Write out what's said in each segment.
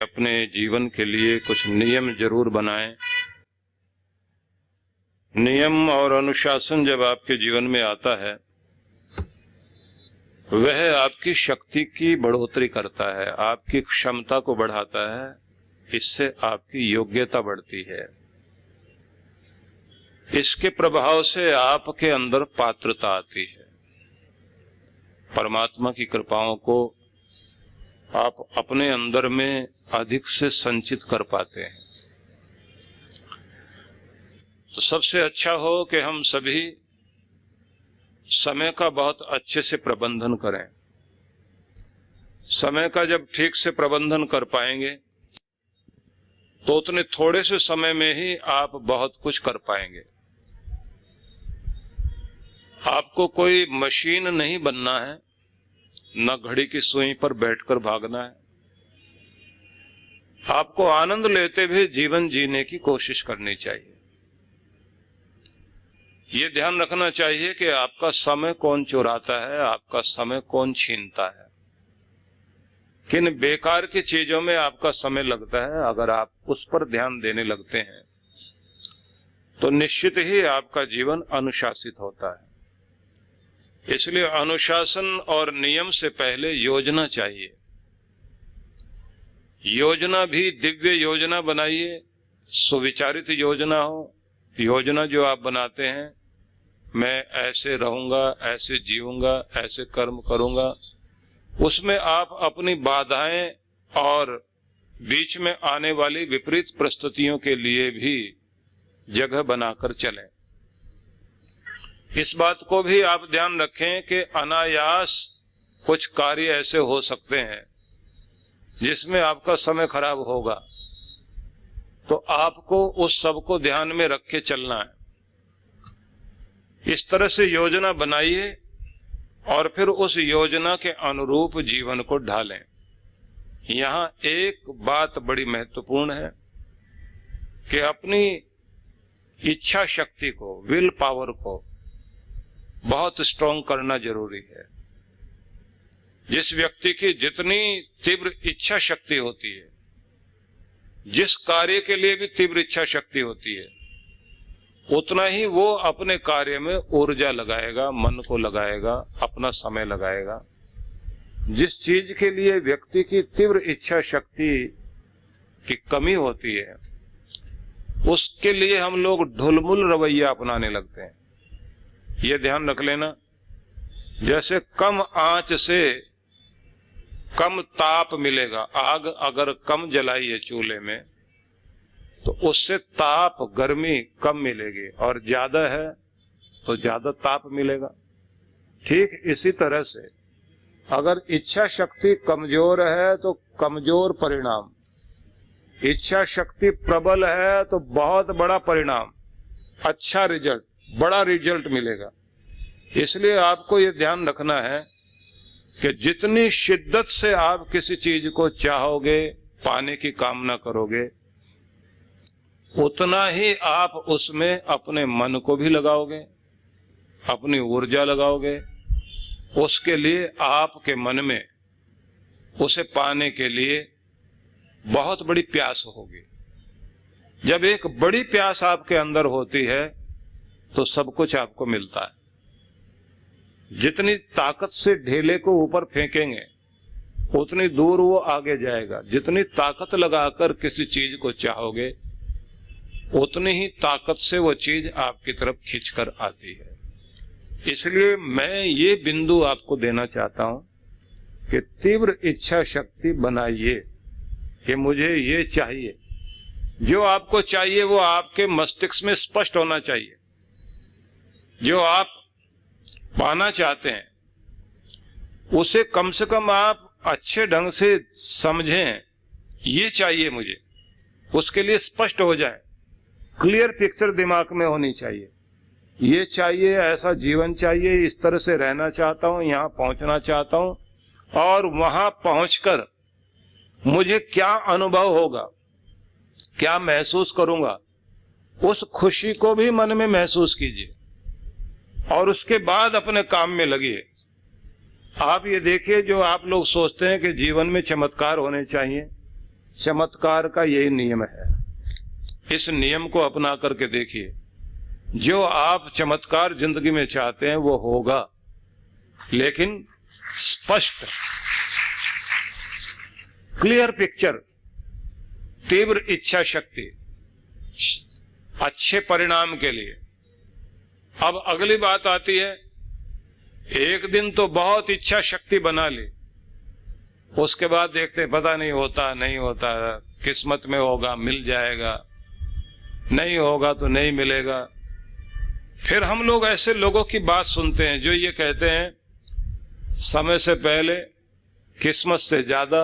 अपने जीवन के लिए कुछ नियम जरूर बनाएं। नियम और अनुशासन जब आपके जीवन में आता है, वह आपकी शक्ति की बढ़ोतरी करता है, आपकी क्षमता को बढ़ाता है, इससे आपकी योग्यता बढ़ती है। इसके प्रभाव से आपके अंदर पात्रता आती है। परमात्मा की कृपाओं को आप अपने अंदर में अधिक से संचित कर पाते हैं। तो सबसे अच्छा हो कि हम सभी समय का बहुत अच्छे से प्रबंधन करें। समय का जब ठीक से प्रबंधन कर पाएंगे तो उतने थोड़े से समय में ही आप बहुत कुछ कर पाएंगे। आपको कोई मशीन नहीं बनना है, न घड़ी की सुई पर बैठकर भागना है। आपको आनंद लेते हुए जीवन जीने की कोशिश करनी चाहिए। ये ध्यान रखना चाहिए कि आपका समय कौन चुराता है, आपका समय कौन छीनता है, किन बेकार की चीजों में आपका समय लगता है। अगर आप उस पर ध्यान देने लगते हैं तो निश्चित ही आपका जीवन अनुशासित होता है। इसलिए अनुशासन और नियम से पहले योजना चाहिए। योजना भी दिव्य योजना बनाइए, सुविचारित योजना हो। योजना जो आप बनाते हैं, मैं ऐसे रहूंगा, ऐसे जीऊंगा, ऐसे कर्म करूंगा, उसमें आप अपनी बाधाएं और बीच में आने वाली विपरीत परिस्थितियों के लिए भी जगह बनाकर चलें। इस बात को भी आप ध्यान रखें कि अनायास कुछ कार्य ऐसे हो सकते हैं जिसमें आपका समय खराब होगा, तो आपको उस सब को ध्यान में रख के चलना है। इस तरह से योजना बनाइए और फिर उस योजना के अनुरूप जीवन को ढालें। यहां एक बात बड़ी महत्वपूर्ण है कि अपनी इच्छा शक्ति को, विल पावर को बहुत स्ट्रांग करना जरूरी है। जिस व्यक्ति की जितनी तीव्र इच्छा शक्ति होती है, जिस कार्य के लिए भी तीव्र इच्छा शक्ति होती है, उतना ही वो अपने कार्य में ऊर्जा लगाएगा, मन को लगाएगा, अपना समय लगाएगा। जिस चीज के लिए व्यक्ति की तीव्र इच्छा शक्ति की कमी होती है, उसके लिए हम लोग ढुलमुल रवैया अपनाने लगते हैं। ये ध्यान रख लेना। जैसे कम आंच से कम ताप मिलेगा। आग अगर कम जलाई है चूल्हे में तो उससे ताप, गर्मी कम मिलेगी, और ज्यादा है तो ज्यादा ताप मिलेगा। ठीक इसी तरह से अगर इच्छा शक्ति कमजोर है तो कमजोर परिणाम, इच्छा शक्ति प्रबल है तो बहुत बड़ा परिणाम, अच्छा रिजल्ट, बड़ा रिजल्ट मिलेगा। इसलिए आपको ये ध्यान रखना है कि जितनी शिद्दत से आप किसी चीज को चाहोगे, पाने की कामना करोगे, उतना ही आप उसमें अपने मन को भी लगाओगे, अपनी ऊर्जा लगाओगे। उसके लिए आपके मन में उसे पाने के लिए बहुत बड़ी प्यास होगी। जब एक बड़ी प्यास आपके अंदर होती है तो सब कुछ आपको मिलता है। जितनी ताकत से ढेले को ऊपर फेंकेंगे उतनी दूर वो आगे जाएगा। जितनी ताकत लगाकर किसी चीज को चाहोगे उतनी ही ताकत से वो चीज आपकी तरफ खींचकर आती है। इसलिए मैं ये बिंदु आपको देना चाहता हूं कि तीव्र इच्छा शक्ति बनाइए कि मुझे ये चाहिए। जो आपको चाहिए वो आपके मस्तिष्क में स्पष्ट होना चाहिए। जो आप पाना चाहते हैं उसे कम से कम आप अच्छे ढंग से समझें। ये चाहिए मुझे, उसके लिए स्पष्ट हो जाए, क्लियर पिक्चर दिमाग में होनी चाहिए। ये चाहिए, ऐसा जीवन चाहिए, इस तरह से रहना चाहता हूं, यहां पहुंचना चाहता हूं, और वहां पहुंचकर मुझे क्या अनुभव होगा, क्या महसूस करूंगा, उस खुशी को भी मन में महसूस कीजिए और उसके बाद अपने काम में लगिए। आप ये देखिए, जो आप लोग सोचते हैं कि जीवन में चमत्कार होने चाहिए, चमत्कार का यही नियम है। इस नियम को अपना करके देखिए, जो आप चमत्कार जिंदगी में चाहते हैं वो होगा, लेकिन स्पष्ट, क्लियर पिक्चर, तीव्र इच्छा शक्ति, अच्छे परिणाम के लिए। अब अगली बात आती है, एक दिन तो बहुत इच्छा शक्ति बना ली, उसके बाद देखते पता नहीं होता, नहीं होता, किस्मत में होगा मिल जाएगा, नहीं होगा तो नहीं मिलेगा। फिर हम लोग ऐसे लोगों की बात सुनते हैं जो ये कहते हैं समय से पहले, किस्मत से ज्यादा,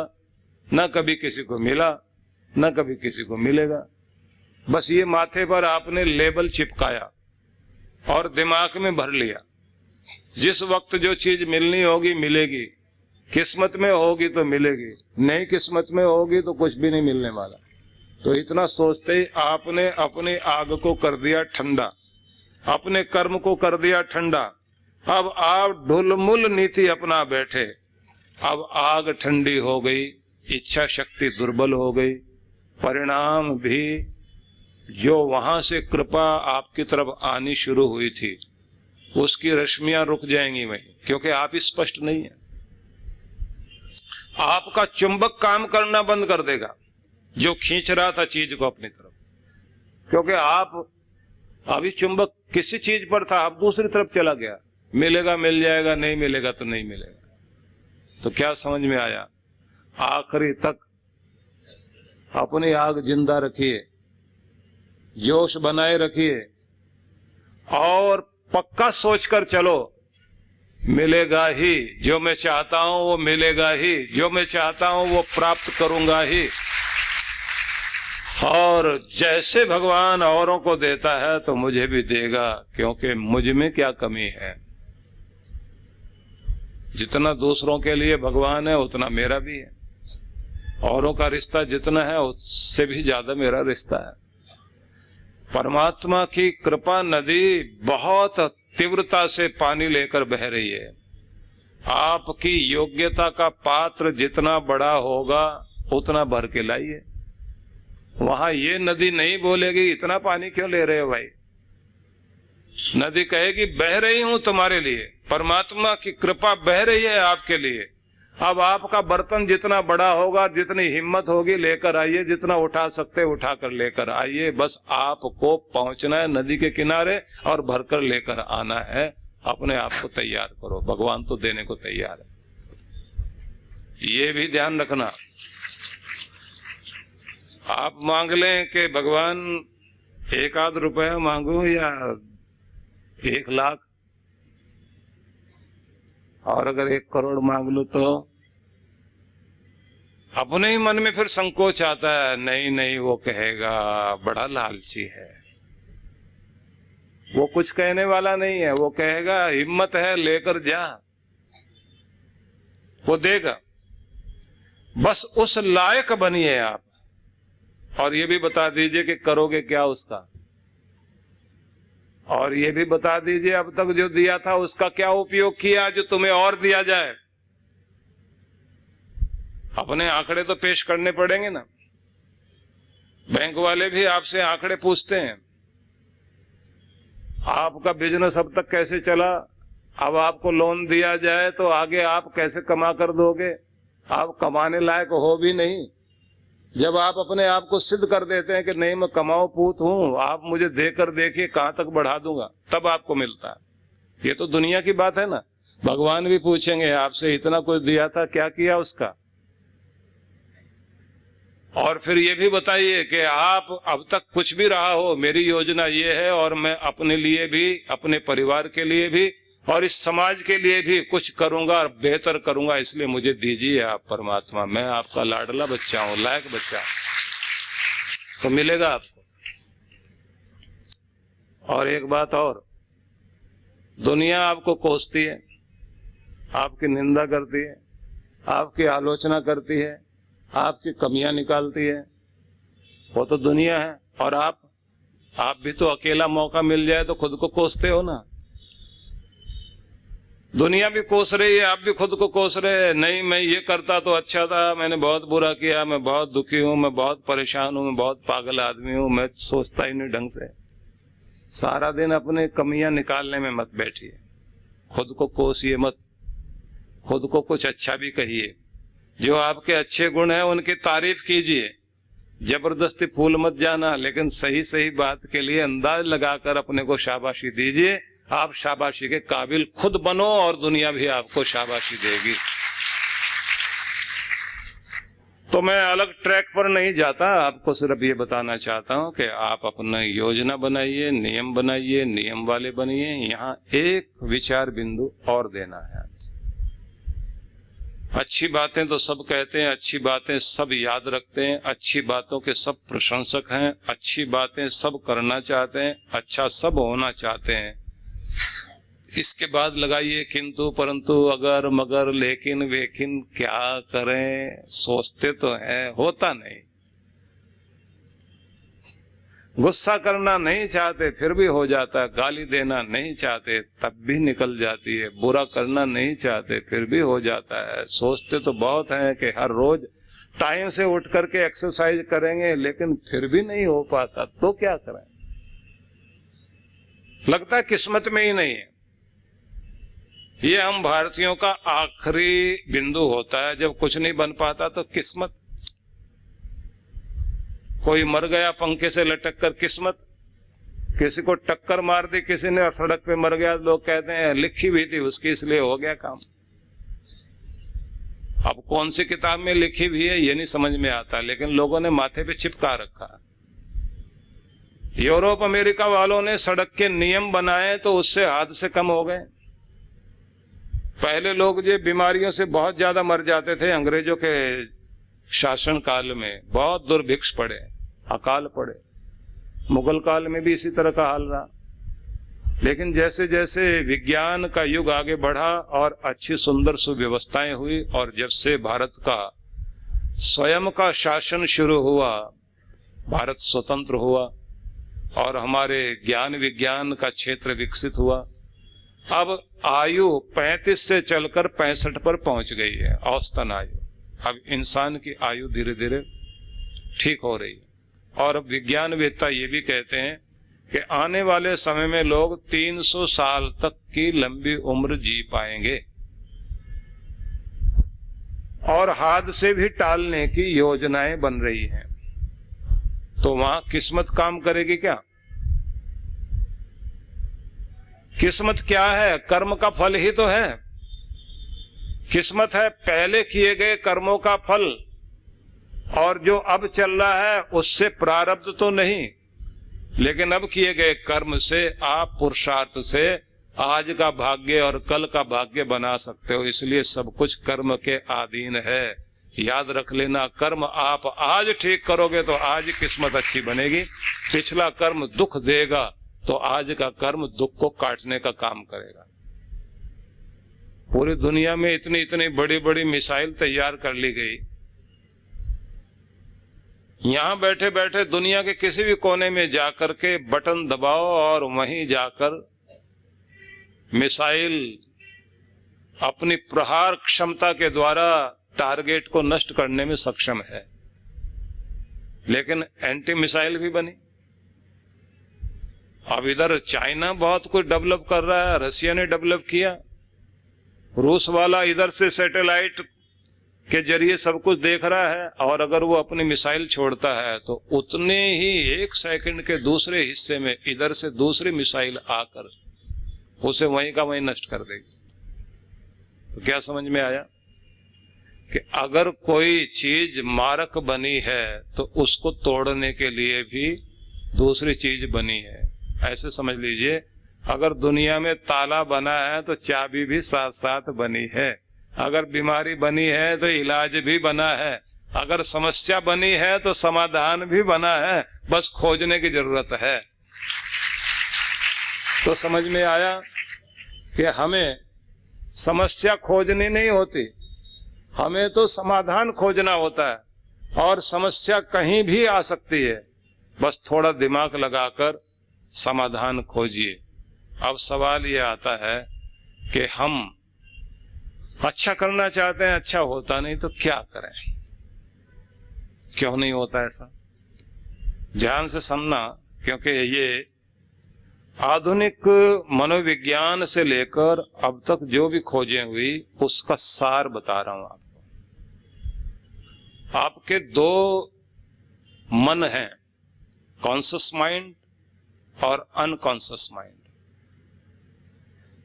न कभी किसी को मिला न कभी किसी को मिलेगा। बस ये माथे पर आपने लेबल चिपकाया और दिमाग में भर लिया, जिस वक्त जो चीज मिलनी होगी मिलेगी, किस्मत में होगी तो मिलेगी, नहीं किस्मत में होगी तो कुछ भी नहीं मिलने वाला। तो इतना सोचते ही आपने अपनी आग को कर दिया ठंडा, अपने कर्म को कर दिया ठंडा। अब आप ढुलमुल नीति अपना बैठे, अब आग ठंडी हो गई, इच्छा शक्ति दुर्बल हो गई, परिणाम भी जो वहां से कृपा आपकी तरफ आनी शुरू हुई थी उसकी रश्मियां रुक जाएंगी वहीं, क्योंकि आप स्पष्ट नहीं है। आपका चुंबक काम करना बंद कर देगा जो खींच रहा था चीज को अपनी तरफ, क्योंकि आप अभी चुंबक किसी चीज पर था, अब दूसरी तरफ चला गया, मिलेगा मिल जाएगा, नहीं मिलेगा तो नहीं मिलेगा। तो क्या समझ में आया? आखिरी तक अपनी आग जिंदा रखिए, जोश बनाए रखिए और पक्का सोचकर चलो, मिलेगा ही, जो मैं चाहता हूं वो मिलेगा ही, जो मैं चाहता हूं वो प्राप्त करूंगा ही। और जैसे भगवान औरों को देता है तो मुझे भी देगा, क्योंकि मुझ में क्या कमी है। जितना दूसरों के लिए भगवान है उतना मेरा भी है, औरों का रिश्ता जितना है उससे भी ज्यादा मेरा रिश्ता है। परमात्मा की कृपा नदी बहुत तीव्रता से पानी लेकर बह रही है। आपकी योग्यता का पात्र जितना बड़ा होगा उतना भर के लाइए। वहां ये नदी नहीं बोलेगी इतना पानी क्यों ले रहे हो भाई, नदी कहेगी बह रही हूं तुम्हारे लिए, परमात्मा की कृपा बह रही है आपके लिए। अब आपका बर्तन जितना बड़ा होगा, जितनी हिम्मत होगी लेकर आइए, जितना उठा सकते उठाकर लेकर आइए। बस आपको पहुंचना है नदी के किनारे और भरकर लेकर आना है। अपने आप को तैयार करो, भगवान तो देने को तैयार है। ये भी ध्यान रखना, आप मांग लें कि भगवान 1 आध रुपया मांगू या 1 लाख, और अगर 1 करोड़ मांग लो तो अपने ही मन में फिर संकोच आता है, नहीं नहीं वो कहेगा बड़ा लालची है, वो कुछ कहने वाला नहीं है, वो कहेगा हिम्मत है लेकर जा, वो देगा। बस उस लायक बनिए आप, और ये भी बता दीजिए कि करोगे क्या उसका, और ये भी बता दीजिए अब तक जो दिया था उसका क्या उपयोग किया जो तुम्हें और दिया जाए। अपने आंकड़े तो पेश करने पड़ेंगे ना, बैंक वाले भी आपसे आंकड़े पूछते हैं, आपका बिजनेस अब तक कैसे चला, अब आपको लोन दिया जाए तो आगे आप कैसे कमा कर दोगे, आप कमाने लायक हो भी नहीं। जब आप अपने आप को सिद्ध कर देते हैं कि नहीं मैं कमाऊ पूत हूं, आप मुझे देकर देखिए कहां तक बढ़ा दूंगा, तब आपको मिलता है। ये तो दुनिया की बात है ना, भगवान भी पूछेंगे आपसे इतना कुछ दिया था क्या किया उसका। और फिर ये भी बताइए कि आप अब तक कुछ भी रहा हो, मेरी योजना ये है और मैं अपने लिए भी, अपने परिवार के लिए भी और इस समाज के लिए भी कुछ करूंगा और बेहतर करूंगा, इसलिए मुझे दीजिए आप परमात्मा, मैं आपका लाडला बच्चा हूं, लायक बच्चा, तो मिलेगा आपको। और एक बात और, दुनिया आपको कोसती है, आपकी निंदा करती है, आपकी आलोचना करती है, आपकी कमियां निकालती है, वो तो दुनिया है। और आप भी तो अकेला मौका मिल जाए तो खुद को कोसते हो ना। दुनिया भी कोस रही है, आप भी खुद को कोस रहे हैं, नहीं मैं ये करता तो अच्छा था, मैंने बहुत बुरा किया, मैं बहुत दुखी हूं, मैं बहुत परेशान हूं, मैं बहुत पागल आदमी हूं, मैं सोचता ही नहीं ढंग से। सारा दिन अपने कमियां निकालने में मत बैठिए, खुद को कोसिए मत, खुद को कुछ अच्छा भी कहिए। जो आपके अच्छे गुण हैं उनकी तारीफ कीजिए, जबरदस्ती फूल मत जाना, लेकिन सही सही बात के लिए अंदाज लगाकर अपने को शाबाशी दीजिए। आप शाबाशी के काबिल खुद बनो और दुनिया भी आपको शाबाशी देगी। तो मैं अलग ट्रैक पर नहीं जाता, आपको सिर्फ ये बताना चाहता हूं कि आप अपना योजना बनाइए, नियम बनाइए, नियम वाले बनिए। यहाँ एक विचार बिंदु और देना है। अच्छी बातें तो सब कहते हैं, अच्छी बातें सब याद रखते हैं, अच्छी बातों के सब प्रशंसक हैं, अच्छी बातें सब करना चाहते हैं, अच्छा सब होना चाहते हैं। इसके बाद लगाइए किंतु परंतु अगर मगर लेकिन वेकिन, क्या करें, सोचते तो हैं, होता नहीं। गुस्सा करना नहीं चाहते फिर भी हो जाता है, गाली देना नहीं चाहते तब भी निकल जाती है, बुरा करना नहीं चाहते फिर भी हो जाता है। सोचते तो बहुत हैं कि हर रोज टाइम से उठ करके एक्सरसाइज करेंगे, लेकिन फिर भी नहीं हो पाता, तो क्या करें? लगता है किस्मत में ही नहीं है। ये हम भारतीयों का आखिरी बिंदु होता है, जब कुछ नहीं बन पाता तो किस्मत। कोई मर गया पंखे से लटक कर, किस्मत। किसी को टक्कर मार दी किसी ने, सड़क पे मर गया, लोग कहते हैं लिखी भी थी उसकी इसलिए हो गया काम। अब कौन सी किताब में लिखी भी है ये नहीं समझ में आता, लेकिन लोगों ने माथे पे चिपका रखा। यूरोप अमेरिका वालों ने सड़क के नियम बनाए तो उससे हादसे कम हो गए। पहले लोग जो बीमारियों से बहुत ज्यादा मर जाते थे, अंग्रेजों के शासन काल में बहुत दुर्भिक्ष पड़े, अकाल पड़े। मुगल काल में भी इसी तरह का हाल रहा। लेकिन जैसे जैसे विज्ञान का युग आगे बढ़ा और अच्छी सुंदर सुव्यवस्थाएं हुई, और जब से भारत का स्वयं का शासन शुरू हुआ, भारत स्वतंत्र हुआ और हमारे ज्ञान विज्ञान का क्षेत्र विकसित हुआ, अब आयु 35 से चलकर 65 पर पहुंच गई है, औसतन आयु। अब इंसान की आयु धीरे धीरे ठीक हो रही है, और अब विज्ञानवेत्ता ये भी कहते हैं कि आने वाले समय में लोग 300 साल तक की लंबी उम्र जी पाएंगे, और हादसे भी टालने की योजनाएं बन रही हैं। तो वहां किस्मत काम करेगी क्या? किस्मत क्या है? कर्म का फल ही तो है। किस्मत है पहले किए गए कर्मों का फल, और जो अब चल रहा है उससे प्रारब्ध तो नहीं, लेकिन अब किए गए कर्म से आप पुरुषार्थ से आज का भाग्य और कल का भाग्य बना सकते हो। इसलिए सब कुछ कर्म के अधीन है। याद रख लेना, कर्म आप आज ठीक करोगे तो आज किस्मत अच्छी बनेगी। पिछला कर्म दुख देगा तो आज का कर्म दुख को काटने का काम करेगा। पूरी दुनिया में इतनी इतनी बड़ी बड़ी मिसाइल तैयार कर ली गई। यहां बैठे बैठे दुनिया के किसी भी कोने में जाकर के बटन दबाओ और वहीं जाकर मिसाइल अपनी प्रहार क्षमता के द्वारा टारगेट को नष्ट करने में सक्षम है। लेकिन एंटी मिसाइल भी बनी। अब इधर चाइना बहुत कुछ डेवलप कर रहा है, रशिया ने डेवलप किया, रूस वाला इधर से सैटेलाइट के जरिए सब कुछ देख रहा है, और अगर वो अपनी मिसाइल छोड़ता है तो उतने ही 1 सेकंड के दूसरे हिस्से में इधर से दूसरी मिसाइल आकर उसे वहीं का वहीं नष्ट कर देगी। तो क्या समझ में आया कि अगर कोई चीज मारक बनी है तो उसको तोड़ने के लिए भी दूसरी चीज बनी है। ऐसे समझ लीजिए, अगर दुनिया में ताला बना है तो चाबी भी साथ साथ बनी है, अगर बीमारी बनी है तो इलाज भी बना है, अगर समस्या बनी है तो समाधान भी बना है, बस खोजने की जरूरत है। तो समझ में आया कि हमें समस्या खोजनी नहीं होती, हमें तो समाधान खोजना होता है। और समस्या कहीं भी आ सकती है, बस थोड़ा दिमाग लगाकर समाधान खोजिए। अब सवाल ये आता है कि हम अच्छा करना चाहते हैं, अच्छा होता नहीं तो क्या करें? क्यों नहीं होता ऐसा? ध्यान से सुनना, क्योंकि ये आधुनिक मनोविज्ञान से लेकर अब तक जो भी खोजें हुई उसका सार बता रहा हूं आपको। आपके दो मन हैं, कॉन्शियस माइंड और अनकॉन्शियस माइंड।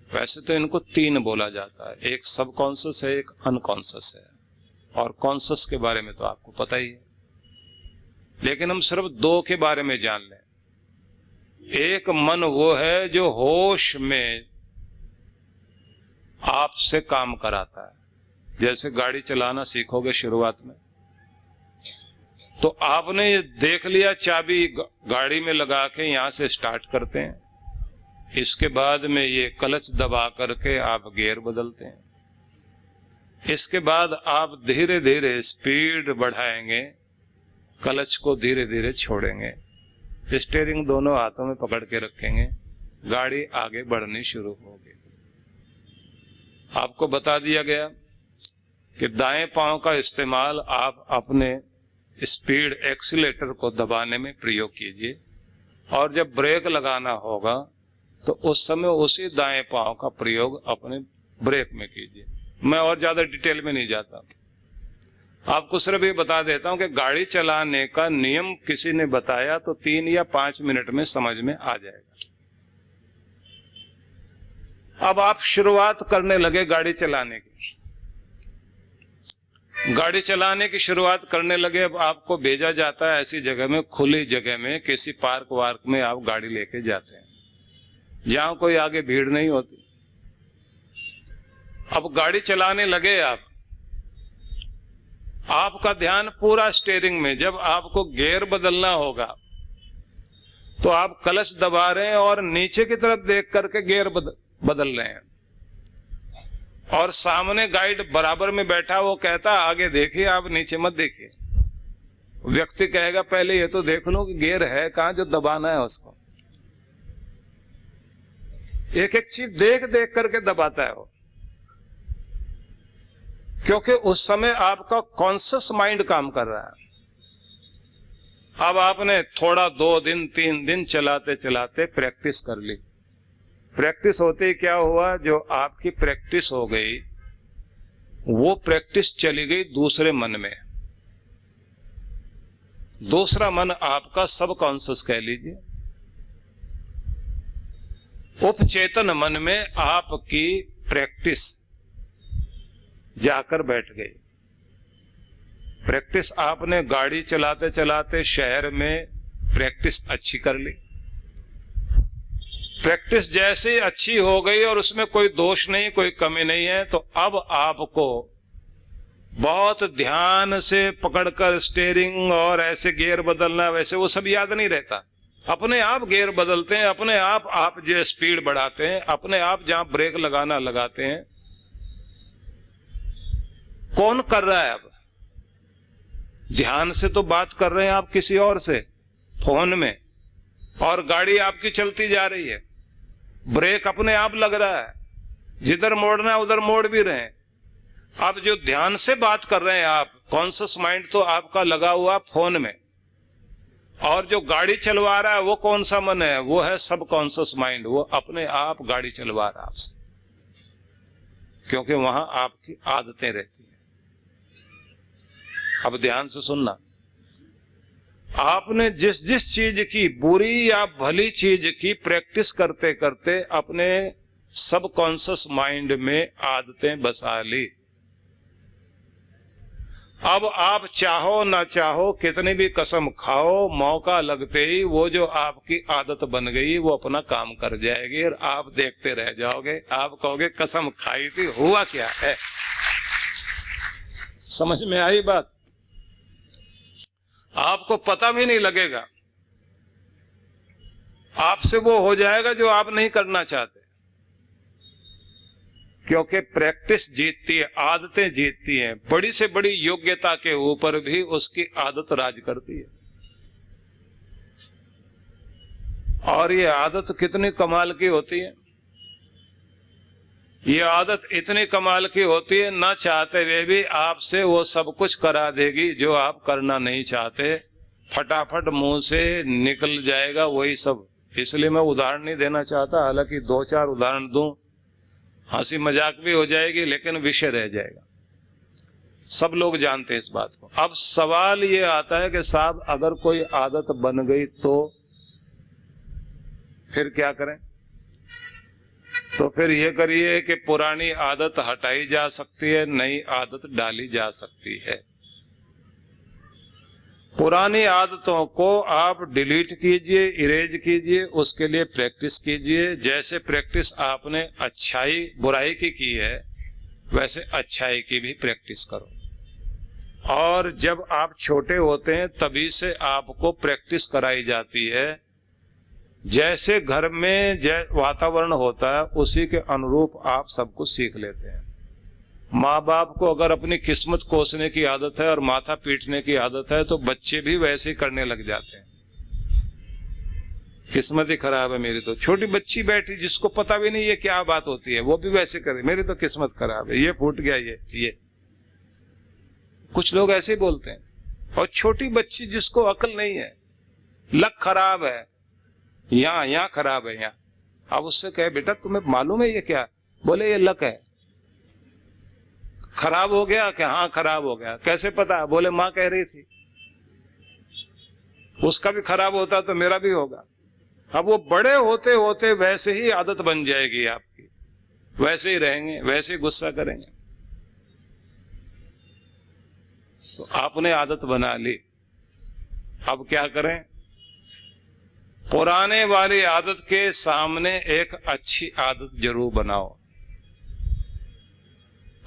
वैसे तो इनको तीन बोला जाता है, एक सब कॉन्शियस है, एक अनकॉन्शियस है, और कॉन्शियस के बारे में तो आपको पता ही है। लेकिन हम सिर्फ दो के बारे में जान लें। एक मन वो है जो होश में आपसे काम कराता है। जैसे गाड़ी चलाना सीखोगे शुरुआत में, तो आपने ये देख लिया चाबी गाड़ी में लगा के यहां से स्टार्ट करते हैं, इसके बाद में ये क्लच दबा करके आप गियर बदलते हैं, इसके बाद आप धीरे धीरे स्पीड बढ़ाएंगे, क्लच को धीरे धीरे छोड़ेंगे, स्टीयरिंग दोनों हाथों में पकड़ के रखेंगे, गाड़ी आगे बढ़नी शुरू होगी। आपको बता दिया गया कि दाएं पांव का इस्तेमाल आप अपने स्पीड एक्सीलेटर को दबाने में प्रयोग कीजिए, और जब ब्रेक लगाना होगा तो उस समय उसी दाएं पांव का प्रयोग अपने ब्रेक में कीजिए। मैं और ज्यादा डिटेल में नहीं जाता, आपको सिर्फ ये बता देता हूं कि गाड़ी चलाने का नियम किसी ने बताया तो 3 या 5 मिनट में समझ में आ जाएगा। अब आप शुरुआत करने लगे गाड़ी चलाने की, गाड़ी चलाने की शुरुआत करने लगे। अब आपको भेजा जाता है ऐसी जगह में, खुली जगह में, किसी पार्क वार्क में आप गाड़ी लेके जाते हैं जहां कोई आगे भीड़ नहीं होती। अब गाड़ी चलाने लगे आपका ध्यान पूरा स्टीयरिंग में। जब आपको गियर बदलना होगा तो आप क्लच दबा रहे हैं और नीचे की तरफ देख करके गियर बदल रहे हैं, और सामने गाइड बराबर में बैठा, वो कहता आगे देखिए, आप नीचे मत देखिए। व्यक्ति कहेगा पहले ये तो देख लो कि गियर है कहां जो दबाना है उसको। एक एक चीज देख देख करके दबाता है वो, क्योंकि उस समय आपका कॉन्शियस माइंड काम कर रहा है। अब आपने थोड़ा 2 दिन 3 दिन चलाते चलाते प्रैक्टिस कर ली। प्रैक्टिस होते ही क्या हुआ, जो आपकी प्रैक्टिस हो गई वो प्रैक्टिस चली गई दूसरे मन में। दूसरा मन आपका सब कॉन्शियस कह लीजिए, उपचेतन मन में आपकी प्रैक्टिस जाकर बैठ गई। प्रैक्टिस आपने गाड़ी चलाते चलाते शहर में प्रैक्टिस अच्छी कर ली। प्रैक्टिस जैसे अच्छी हो गई और उसमें कोई दोष नहीं, कोई कमी नहीं है, तो अब आपको बहुत ध्यान से पकड़कर स्टीयरिंग और ऐसे गियर बदलना, वैसे वो सब याद नहीं रहता। अपने आप गियर बदलते हैं, अपने आप जो स्पीड बढ़ाते हैं, अपने आप जहां ब्रेक लगाना लगाते हैं। कौन कर रहा है? अब ध्यान से तो बात कर रहे हैं आप किसी और से फोन में, और गाड़ी आपकी चलती जा रही है, ब्रेक अपने आप लग रहा है, जिधर मोड़ना है उधर मोड़ भी रहे हैं। अब जो ध्यान से बात कर रहे हैं आप, कॉन्शियस माइंड तो आपका लगा हुआ फोन में, और जो गाड़ी चलवा रहा है वो कौन सा मन है? वो है सब कॉन्शियस माइंड। वो अपने आप गाड़ी चलवा रहा है आपसे, क्योंकि वहां आपकी आदतें रहती हैं। अब ध्यान से सुनना, आपने जिस जिस चीज की, बुरी या भली चीज की प्रैक्टिस करते करते अपने सब कॉन्शियस माइंड में आदतें बसा ली। अब आप चाहो ना चाहो, कितनी भी कसम खाओ, मौका लगते ही वो जो आपकी आदत बन गई वो अपना काम कर जाएगी, और आप देखते रह जाओगे। आप कहोगे कसम खाई थी, हुआ क्या है? समझ में आई बात? आपको पता भी नहीं लगेगा, आपसे वो हो जाएगा जो आप नहीं करना चाहते, क्योंकि प्रैक्टिस जीतती है, आदतें जीतती हैं। बड़ी से बड़ी योग्यता के ऊपर भी उसकी आदत राज करती है। और ये आदत कितनी कमाल की होती है। ये आदत इतनी कमाल की होती है, ना चाहते हुए भी आपसे वो सब कुछ करा देगी जो आप करना नहीं चाहते, फटाफट मुंह से निकल जाएगा वही सब। इसलिए मैं उदाहरण नहीं देना चाहता, हालांकि 2-4 उदाहरण दूं, हंसी मजाक भी हो जाएगी लेकिन विषय रह जाएगा, सब लोग जानते हैं इस बात को। अब सवाल ये आता है कि साहब अगर कोई आदत बन गई तो फिर क्या करें? तो फिर ये करिए कि पुरानी आदत हटाई जा सकती है, नई आदत डाली जा सकती है। पुरानी आदतों को आप डिलीट कीजिए, इरेज कीजिए, उसके लिए प्रैक्टिस कीजिए। जैसे प्रैक्टिस आपने अच्छाई बुराई की है, वैसे अच्छाई की भी प्रैक्टिस करो। और जब आप छोटे होते हैं तभी से आपको प्रैक्टिस कराई जाती है। जैसे घर में वातावरण होता है उसी के अनुरूप आप सब कुछ सीख लेते हैं। माँ बाप को अगर अपनी किस्मत कोसने की आदत है और माथा पीटने की आदत है तो बच्चे भी वैसे ही करने लग जाते हैं। किस्मत ही खराब है मेरी, तो छोटी बच्ची बैठी जिसको पता भी नहीं ये क्या बात होती है, वो भी वैसे करे, मेरी तो किस्मत खराब है, ये फूट गया, ये कुछ लोग ऐसे बोलते हैं। और छोटी बच्ची जिसको अकल नहीं है, लक खराब है, यहाँ खराब है, यहाँ, अब उससे कहे बेटा तुम्हें मालूम है ये क्या? बोले ये लक है। खराब हो गया क्या? हाँ खराब हो गया। कैसे पता? बोले माँ कह रही थी। उसका भी खराब होता तो मेरा भी होगा। अब वो बड़े होते होते वैसे ही आदत बन जाएगी आपकी, वैसे ही रहेंगे, वैसे ही गुस्सा करेंगे। तो आपने आदत बना ली, अब क्या करें? पुराने वाली आदत के सामने एक अच्छी आदत जरूर बनाओ।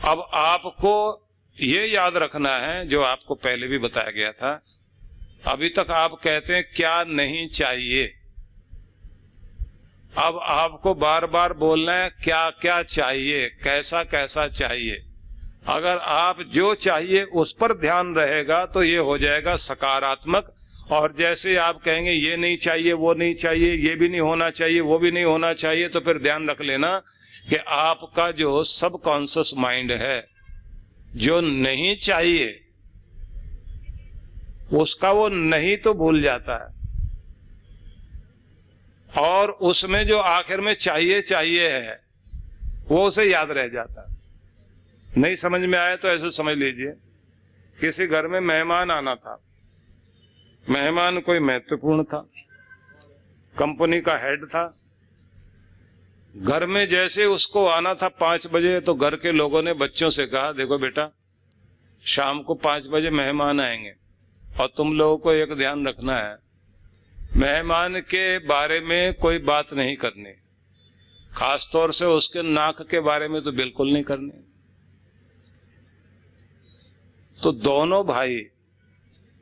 अब आपको ये याद रखना है जो आपको पहले भी बताया गया था। अभी तक आप कहते हैं क्या नहीं चाहिए, अब आपको बार बार बोलना है क्या क्या चाहिए, कैसा कैसा चाहिए। अगर आप जो चाहिए उस पर ध्यान रहेगा तो ये हो जाएगा सकारात्मक। और जैसे आप कहेंगे ये नहीं चाहिए, वो नहीं चाहिए, ये भी नहीं होना चाहिए, वो भी नहीं होना चाहिए, तो फिर ध्यान रख लेना कि आपका जो सब कॉन्शियस माइंड है, जो नहीं चाहिए उसका वो नहीं तो भूल जाता है, और उसमें जो आखिर में चाहिए चाहिए है वो उसे याद रह जाता है। नहीं समझ में आया तो ऐसे समझ लीजिए, किसी घर में मेहमान आना था, मेहमान कोई महत्वपूर्ण था, कंपनी का हेड था। घर में जैसे उसको आना था 5 बजे, तो घर के लोगों ने बच्चों से कहा देखो बेटा शाम को 5 बजे मेहमान आएंगे और तुम लोगों को एक ध्यान रखना है, मेहमान के बारे में कोई बात नहीं करनी, खास तौर से उसके नाक के बारे में तो बिल्कुल नहीं करनी। तो दोनों भाई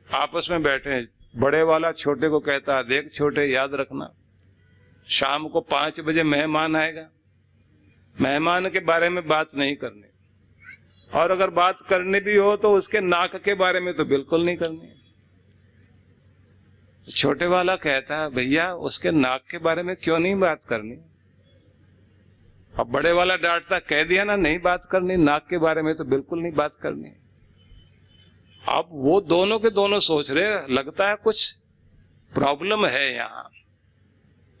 आपस में बैठे, बड़े वाला छोटे को कहता है देख छोटे याद रखना शाम को 5 बजे मेहमान आएगा, मेहमान के बारे में बात नहीं करनी, और अगर बात करनी भी हो तो उसके नाक के बारे में तो बिल्कुल नहीं करनी। छोटे वाला कहता है भैया उसके नाक के बारे में क्यों नहीं बात करनी? अब बड़े वाला डांटता कह दिया ना नहीं बात करनी, नाक के बारे में तो बिल्कुल नहीं बात करनी। अब वो दोनों के दोनों सोच रहे लगता है कुछ प्रॉब्लम है यहाँ।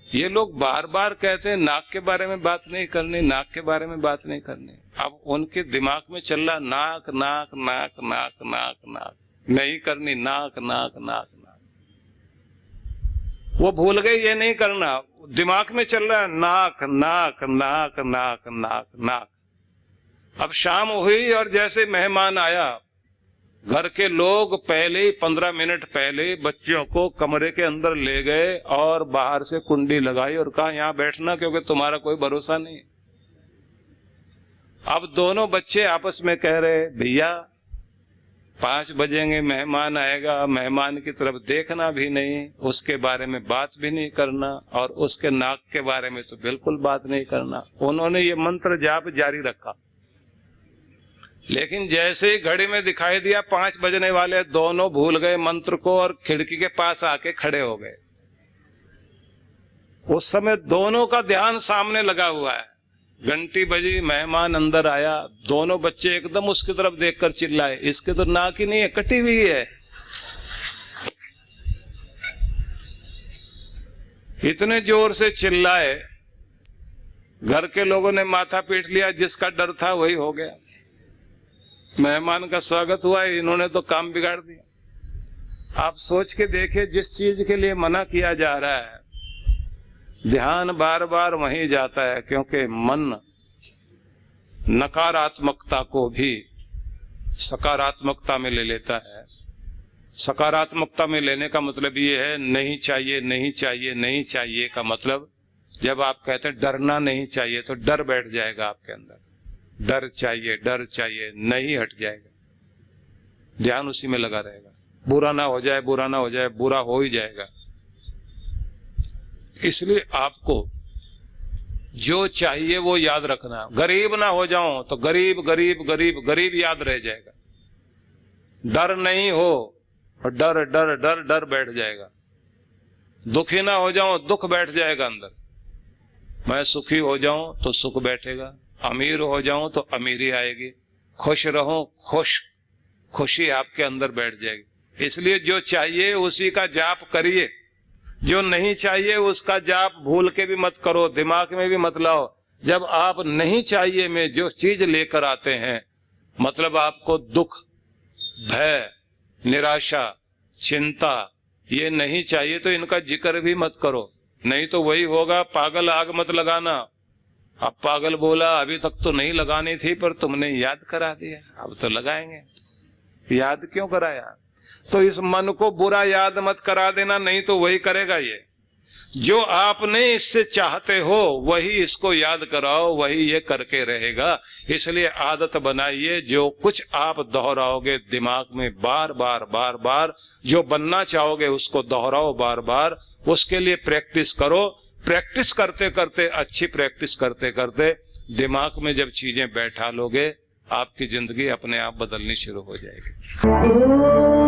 ये लोग बार बार कहते हैं नाक के बारे में बात नहीं करनी, नाक के बारे में बात नहीं करनी। अब उनके दिमाग में चल रहा नाक नाक नाक नाक नाक नाक, नहीं करनी नाक नाक नाक नाक। वो भूल गए ये नहीं करना, दिमाग में चल रहा है नाक नाक नाक नाक नाक नाक। अब शाम हुई और जैसे मेहमान आया, घर के लोग पहले ही 15 मिनट पहले बच्चों को कमरे के अंदर ले गए और बाहर से कुंडी लगाई और कहा यहाँ बैठना क्योंकि तुम्हारा कोई भरोसा नहीं। अब दोनों बच्चे आपस में कह रहे भैया 5 बजेंगे मेहमान आएगा, मेहमान की तरफ देखना भी नहीं, उसके बारे में बात भी नहीं करना, और उसके नाक के बारे में तो बिल्कुल बात नहीं करना। उन्होंने ये मंत्र जाप जारी रखा, लेकिन जैसे ही घड़ी में दिखाई दिया 5 बजने वाले, दोनों भूल गए मंत्र को और खिड़की के पास आके खड़े हो गए। उस समय दोनों का ध्यान सामने लगा हुआ है घंटी बजी, मेहमान अंदर आया, दोनों बच्चे एकदम उसकी तरफ देखकर चिल्लाए, इसके तो नाक ही नहीं है, कटी हुई है। इतने जोर से चिल्लाए, घर के लोगों ने माथा पीट लिया, जिसका डर था वही हो गया। मेहमान का स्वागत हुआ, इन्होंने तो काम बिगाड़ दिया। आप सोच के देखिए, जिस चीज के लिए मना किया जा रहा है, ध्यान बार बार वहीं जाता है, क्योंकि मन नकारात्मकता को भी सकारात्मकता में ले लेता है। सकारात्मकता में लेने का मतलब ये है, नहीं चाहिए नहीं चाहिए नहीं चाहिए का मतलब, जब आप कहते हैं डरना नहीं चाहिए, तो डर बैठ जाएगा आपके अंदर, डर चाहिए नहीं हट जाएगा, ध्यान उसी में लगा रहेगा। बुरा ना हो जाए, बुरा ना हो जाए, बुरा हो ही जाएगा। इसलिए आपको जो चाहिए वो याद रखना। गरीब ना हो जाऊं तो गरीब गरीब गरीब गरीब याद रह जाएगा। डर नहीं हो, और डर डर डर डर बैठ जाएगा। दुखी ना हो जाऊं, दुख बैठ जाएगा अंदर। मैं सुखी हो जाऊं तो सुख बैठेगा, अमीर हो जाऊं तो अमीरी आएगी, खुश रहूं, खुशी आपके अंदर बैठ जाएगी। इसलिए जो चाहिए उसी का जाप करिए, जो नहीं चाहिए उसका जाप भूल के भी मत करो, दिमाग में भी मत लाओ। जब आप नहीं चाहिए में जो चीज लेकर आते हैं, मतलब आपको दुख, भय, निराशा, चिंता, ये नहीं चाहिए, तो इनका जिक्र भी मत करो, नहीं तो वही होगा, पागल आग मत लगाना। अब पागल बोला, अभी तक तो नहीं लगानी थी पर तुमने याद करा दिया, अब तो लगाएंगे। याद क्यों कराया? तो इस मन को बुरा याद मत करा देना, नहीं तो वही करेगा। ये जो आपने इससे चाहते हो वही इसको याद कराओ, वही ये करके रहेगा। इसलिए आदत बनाइए, जो कुछ आप दोहराओगे दिमाग में बार बार बार बार, जो बनना चाहोगे उसको दोहराओ बार बार, उसके लिए प्रैक्टिस करो। प्रैक्टिस करते करते, अच्छी प्रैक्टिस करते करते दिमाग में जब चीजें बैठा लोगे, आपकी जिंदगी अपने आप बदलनी शुरू हो जाएगी।